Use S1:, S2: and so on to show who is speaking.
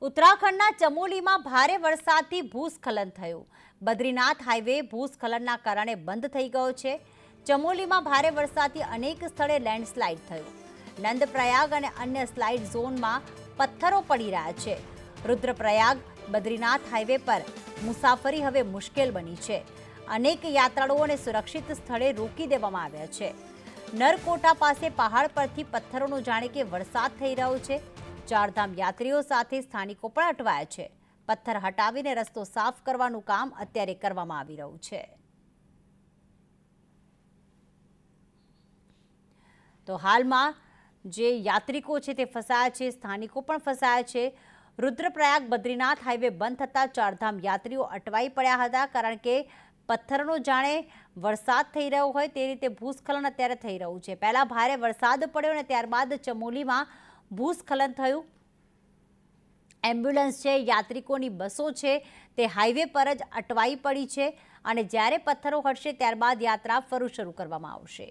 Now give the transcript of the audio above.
S1: ઉત્તરાખંડના ચમોલીમાં ભારે વરસાદથી ભૂસ્ખલન થયું। બદ્રીનાથ હાઈવે ભૂસ્ખલનના કારણે બંધ થઈ ગયો છે। ચમોલીમાં ભારે વરસાદથી અનેક સ્થળે લેન્ડસ્લાઇડ થયું। નંદપ્રયાગ અને અન્ય સ્લાઇડ ઝોનમાં પથ્થરો પડી રહ્યા છે। રુદ્રપ્રયાગ બદ્રીનાથ હાઈવે પર મુસાફરી હવે મુશ્કેલ બની છે। અનેક યાત્રાળુઓને સુરક્ષિત સ્થળે રોકી દેવામાં આવ્યા છે। નરકોટા પાસે પહાડ પરથી પથ્થરોનો જાણે કે વરસાદ થઈ રહ્યો છે। ચારધામ યાત્રીઓ સાથે સ્થાનિકો પણ અટવાયા છે। પથ્થર હટાવીને રસ્તો સાફ કરવાનું કામ અત્યારે કરવામાં આવી રહ્યું છે। તો હાલમાં જે યાત્રિકો છે તે ફસાયા છે, સ્થાનિકો પણ ફસાયા છે। રુદ્રપ્રયાગ બદ્રીનાથ હાઈવે બંધ થતા ચારધામ યાત્રીઓ અટવાઈ પડ્યા હતા, કારણ કે પથ્થરનો જાણે વરસાદ થઈ રહ્યો હોય તે રીતે ભૂસ્ખલન અત્યારે થઈ રહ્યું છે। પહેલા ભારે વરસાદ પડ્યો અને ત્યારબાદ ચમોલીમાં ભૂસ્ખલન થયું। એમ્બ્યુલન્સ છે, યાત્રિકોની બસો છે તે હાઈવે પર જ અટવાઈ પડી છે અને જ્યારે પથ્થરો હટશે ત્યારબાદ યાત્રા ફરી શરૂ કરવામાં આવશે।